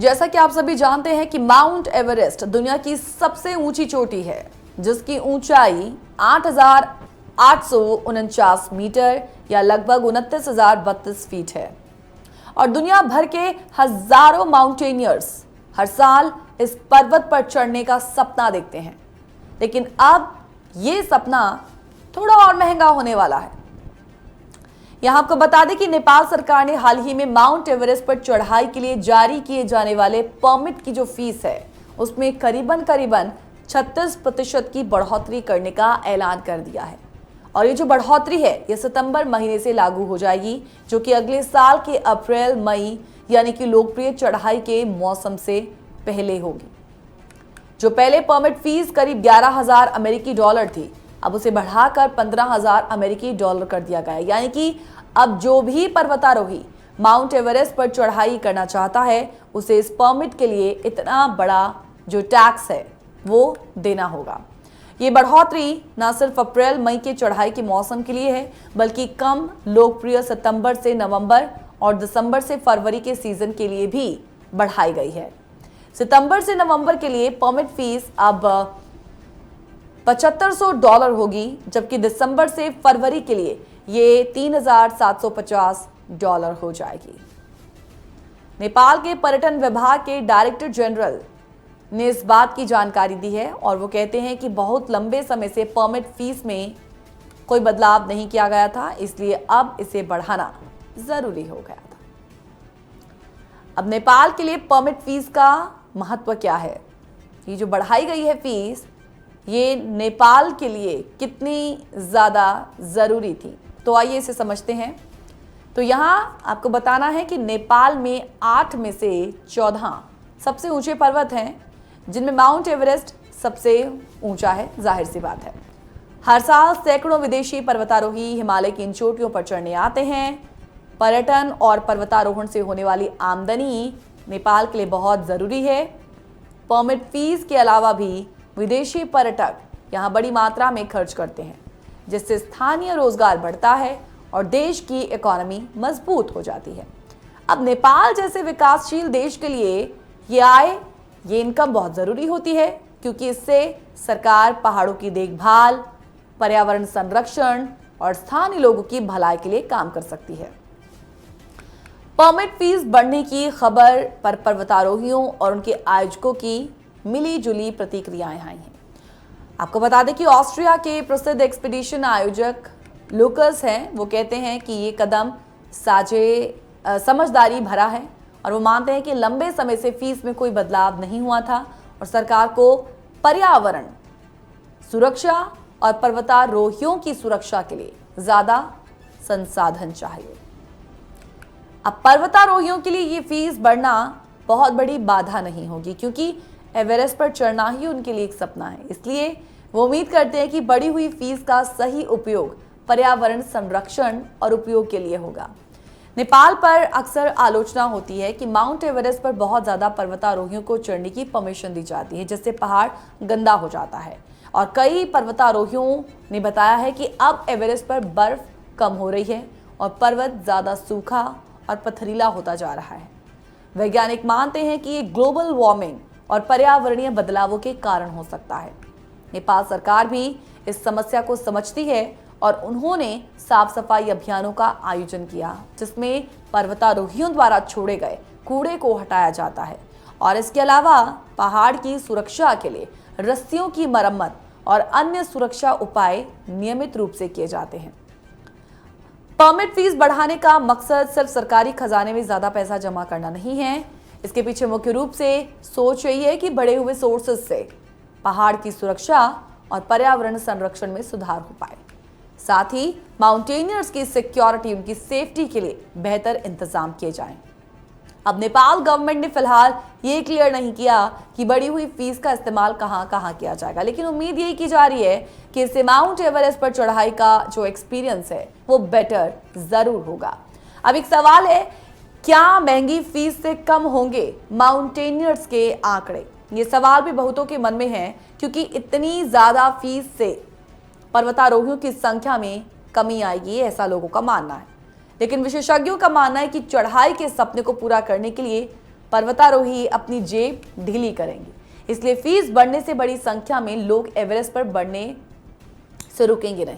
जैसा कि आप सभी जानते हैं कि माउंट एवरेस्ट दुनिया की सबसे ऊंची चोटी है, जिसकी ऊंचाई 8,849 मीटर या लगभग 29,032 फीट है और दुनिया भर के हजारों माउंटेनियर्स हर साल इस पर्वत पर चढ़ने का सपना देखते हैं। लेकिन अब ये सपना थोड़ा और महंगा होने वाला है। यहां आपको बता दें कि नेपाल सरकार ने हाल ही में माउंट एवरेस्ट पर चढ़ाई के लिए जारी किए जाने वाले परमिट की जो फीस है उसमें करीबन 36% की बढ़ोतरी करने का ऐलान कर दिया है। और ये जो बढ़ोतरी है ये सितंबर महीने से लागू हो जाएगी, जो कि अगले साल के अप्रैल मई यानी कि लोकप्रिय चढ़ाई के मौसम से पहले होगी। जो पहले परमिट फीस करीब 11,000 अमेरिकी डॉलर थी, अब उसे बढ़ाकर 15,000 अमेरिकी डॉलर कर दिया गया। यानी कि अब जो भी पर्वतारोही माउंट एवरेस्ट पर चढ़ाई करना चाहता है उसे इस परमिट के लिए इतना बड़ा जो टैक्स है वो देना होगा। ये बढ़ोतरी न सिर्फ अप्रैल मई के चढ़ाई के मौसम के लिए है, बल्कि कम लोकप्रिय सितंबर से नवंबर और दिसंबर से फरवरी के सीजन के लिए भी बढ़ाई गई है। सितंबर से नवंबर के लिए परमिट फीस अब $7,500 होगी, जबकि दिसंबर से फरवरी के लिए ये $3,750 हो जाएगी। नेपाल के पर्यटन विभाग के डायरेक्टर जनरल ने इस बात की जानकारी दी है और वो कहते हैं कि बहुत लंबे समय से परमिट फीस में कोई बदलाव नहीं किया गया था, इसलिए अब इसे बढ़ाना जरूरी हो गया था। अब नेपाल के लिए परमिट फीस का महत्व क्या है? ये जो बढ़ाई गई है फीस, ये नेपाल के लिए कितनी ज़्यादा ज़रूरी थी, तो आइए इसे समझते हैं। तो यहाँ आपको बताना है कि नेपाल में 8 में से 14 सबसे ऊंचे पर्वत हैं, जिनमें माउंट एवरेस्ट सबसे ऊंचा है। जाहिर सी बात है, हर साल सैकड़ों विदेशी पर्वतारोही हिमालय की इन चोटियों पर चढ़ने आते हैं। पर्यटन और पर्वतारोहण से होने वाली आमदनी नेपाल के लिए बहुत ज़रूरी है। परमिट फीस के अलावा भी विदेशी पर्यटक यहाँ बड़ी मात्रा में खर्च करते हैं, जिससे स्थानीय रोजगार बढ़ता है और देश की इकोनॉमी मजबूत हो जाती है। अब नेपाल जैसे विकासशील देश के लिए ये आय, ये इनकम बहुत ज़रूरी होती है, क्योंकि इससे सरकार पहाड़ों की देखभाल, पर्यावरण संरक्षण और स्थानीय लोगों की भलाई के लिए काम कर सकती है। परमिट फीस बढ़ने की खबर पर पर्वतारोहियों और उनके आयोजकों की मिली जुली प्रतिक्रियाएं आई हैं। आपको बता दें कि ऑस्ट्रिया के प्रसिद्ध एक्सपीडिशन आयोजक लूकस हैं, वो कहते हैं कि ये कदम समझदारी भरा है और वो मानते हैं कि लंबे समय से फीस में कोई बदलाव नहीं हुआ था और सरकार को पर्यावरण सुरक्षा और पर्वतारोहियों की सुरक्षा के लिए ज़्यादा संसाधन चाहिए। अब पर्वतारोहियों के लिए ये फीस बढ़ना बहुत बड़ी बाधा नहीं होगी, क्योंकि एवरेस्ट पर चढ़ना ही उनके लिए एक सपना है। इसलिए वो उम्मीद करते हैं कि बढ़ी हुई फीस का सही उपयोग पर्यावरण संरक्षण और उपयोग के लिए होगा। नेपाल पर अक्सर आलोचना होती है कि माउंट एवरेस्ट पर बहुत ज़्यादा पर्वतारोहियों को चढ़ने की परमिशन दी जाती है, जिससे पहाड़ गंदा हो जाता है। और कई पर्वतारोहियों ने बताया है कि अब एवरेस्ट पर बर्फ कम हो रही है और पर्वत ज़्यादा सूखा और पथरीला होता जा रहा है। वैज्ञानिक मानते हैं कि ये ग्लोबल वार्मिंग और पर्यावरणीय बदलावों के कारण हो सकता है। नेपाल सरकार भी इस समस्या को समझती है और उन्होंने साफ सफाई अभियानों का आयोजन किया, जिसमें पर्वतारोहियों द्वारा छोड़े गए कूड़े को हटाया जाता है और इसके अलावा पहाड़ की सुरक्षा के लिए रस्सियों की मरम्मत और अन्य सुरक्षा उपाय नियमित रूप से किए जाते हैं। परमिट फीस बढ़ाने का मकसद सिर्फ सरकारी खजाने में ज्यादा पैसा जमा करना नहीं है। इसके पीछे मुख्य रूप से सोच यही है कि बढ़े हुए सोर्सेज से पहाड़ की सुरक्षा और पर्यावरण संरक्षण में सुधार हो पाए। साथ ही माउंटेनियर्स की सिक्योरिटी, उनकी सेफ्टी के लिए बेहतर इंतजाम किए जाएं। अब नेपाल गवर्नमेंट ने फिलहाल ये क्लियर नहीं किया कि बढ़ी हुई फीस का इस्तेमाल कहां कहां किया जाएगा, लेकिन उम्मीद यही की जा रही है कि इससे माउंट एवरेस्ट पर चढ़ाई का जो एक्सपीरियंस है वो बेटर जरूर होगा। अब एक सवाल है, क्या महंगी फीस से कम होंगे माउंटेनियर्स के आंकड़े? ये सवाल भी बहुतों के मन में है, क्योंकि इतनी ज्यादा फीस से पर्वतारोहियों की संख्या में कमी आएगी, ऐसा लोगों का मानना है। लेकिन विशेषज्ञों का मानना है कि चढ़ाई के सपने को पूरा करने के लिए पर्वतारोही अपनी जेब ढीली करेंगे। इसलिए फीस बढ़ने से बड़ी संख्या में लोग एवरेस्ट पर बढ़ने से रुकेंगे नहीं।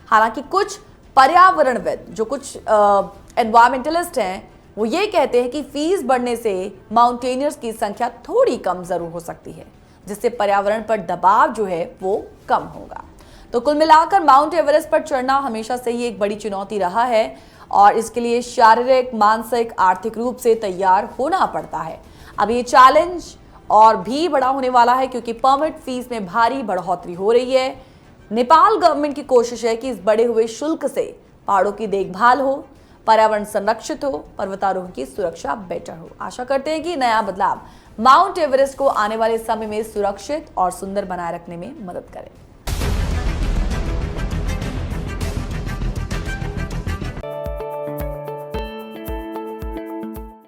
हालांकि कुछ पर्यावरणविद, जो कुछ एनवायरमेंटलिस्ट हैं, वो ये कहते हैं कि फीस बढ़ने से माउंटेनियर्स की संख्या थोड़ी कम जरूर हो सकती है, जिससे पर्यावरण पर दबाव जो है वो कम होगा। तो कुल मिलाकर माउंट एवरेस्ट पर चढ़ना हमेशा से ही एक बड़ी चुनौती रहा है और इसके लिए शारीरिक, मानसिक, आर्थिक रूप से तैयार होना पड़ता है। अब ये चैलेंज और भी बड़ा होने वाला है क्योंकि परमिट फीस में भारी बढ़ोतरी हो रही है। नेपाल गवर्नमेंट की कोशिश है कि इस बढ़े हुए शुल्क से पहाड़ों की देखभाल हो, पर्यावरण संरक्षित हो, पर्वतारोहण की सुरक्षा बेटर हो। आशा करते हैं कि नया बदलाव माउंट एवरेस्ट को आने वाले समय में सुरक्षित और सुंदर बनाए रखने में मदद करे।